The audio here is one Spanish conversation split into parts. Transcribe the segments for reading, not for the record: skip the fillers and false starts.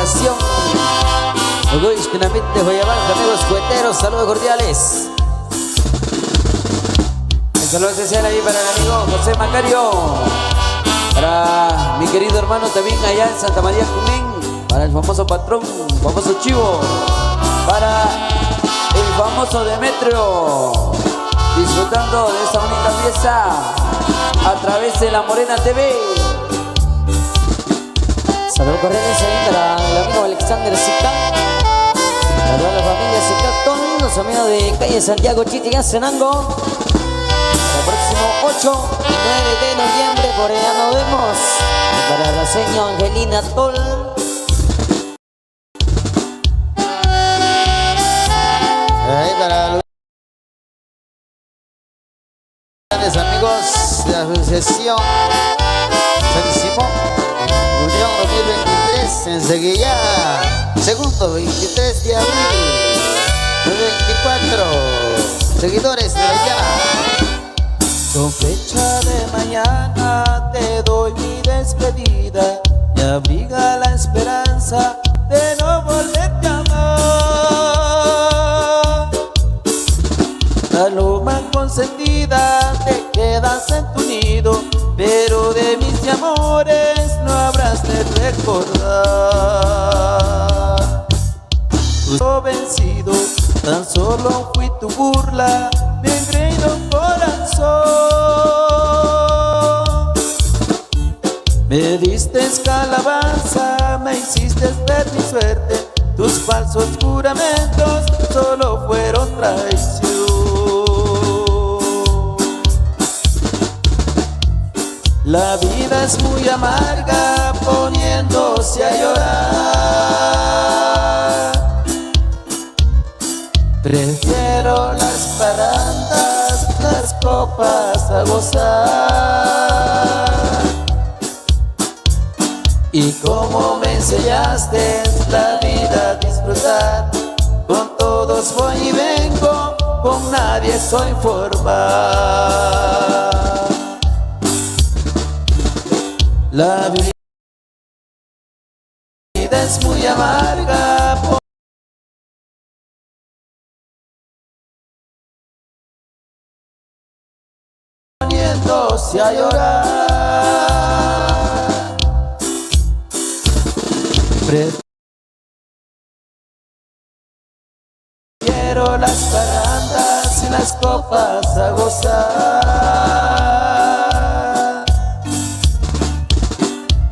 Nación. Orgullosamente voy a llamar amigos cueteros, saludos cordiales. Un saludo especial ahí para el amigo José Macario, para mi querido hermano también allá en Santa María Junín, para el famoso patrón, famoso Chivo, para el famoso Demetrio, disfrutando de esta bonita fiesta a través de La Morena TV. Saludos cordiales ahí para el amigo Alexander Sica, para toda la familia Sica, los amigos de calle Santiago Chitigazenango. El próximo 8 y 9 de noviembre por allá nos vemos. Y para la señora Angelina Tol. Ahí para los grandes amigos de la asociación San Simón Unión 2023 en Seguilla, segundo 23 de abril 2024. Seguidores de la llama. Con fecha de mañana te doy mi despedida, me abriga la esperanza de no volverte a amar. Paloma consentida, te quedas en tu nido, pero de mis amores no habrás de recordar. Yo vencido, tan solo fui tu burla, mi engreído corazón. Me diste calabaza, me hiciste ver mi suerte, tus falsos juramentos solo fueron traición. La vida es muy amarga poniéndose a llorar. Prefiero las parrandas, las copas a gozar. Y como me enseñaste la vida a disfrutar, con todos voy y vengo, con nadie soy formal. La vida es muy amarga poniéndose a llorar. Prefiero las parrandas y las copas a gozar.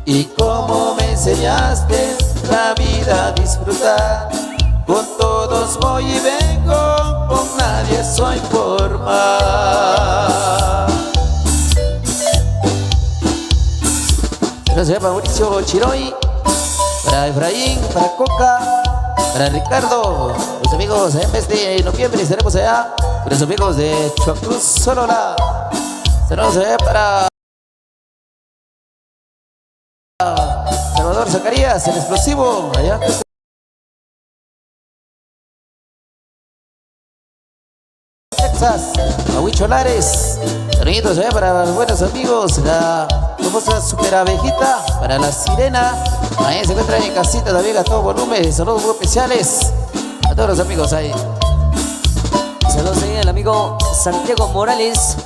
Y como me enseñaste la vida a disfrutar, con todos voy y vengo, con nadie soy formal. Gracias para Mauricio Chiroy, para Efraín, para Coca, para Ricardo, los amigos en mes de noviembre estaremos allá, con los amigos de Chuacruz, Sonora. Saludos allá para Salvador Zacarías, el explosivo, allá Texas, a Huicho Lares. Saluditos allá para los buenos amigos, la famosa super abejita, para la sirena. Ahí se encuentra en casita también a todo volumen. Saludos muy especiales a todos los amigos ahí. Saludos ahí al amigo Santiago Morales,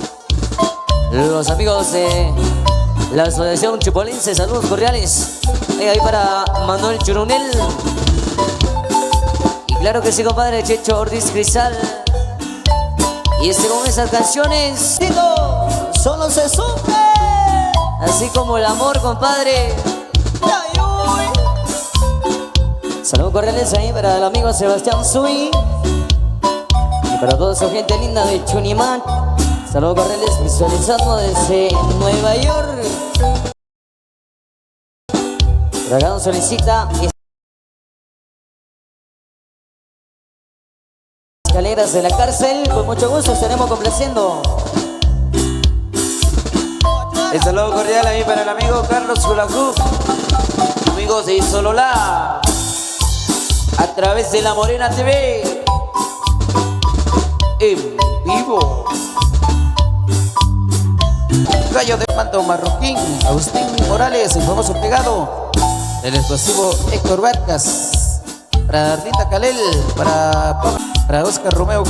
los amigos de la asociación Chipolense, saludos cordiales. Ahí para Manuel Churunel. Y claro que sí, compadre Checho Ortiz Crisal. Y con esas canciones, digo, solo se sufre, así como el amor, compadre. Saludos cordiales ahí para el amigo Sebastián Sui y para toda su gente linda de Chunimac. Saludos cordiales visualizando desde Nueva York. Dragón solicita escaleras de la cárcel, con mucho gusto estaremos complaciendo. El saludo cordial ahí para el amigo Carlos Zulacruz, amigos de Isolola, a través de La Morena TV, en vivo. Gallo de Manto Marroquín, Agustín Morales, el famoso pegado. del explosivo Héctor Vargas, para Arlinda Calel, para Oscar Romeo.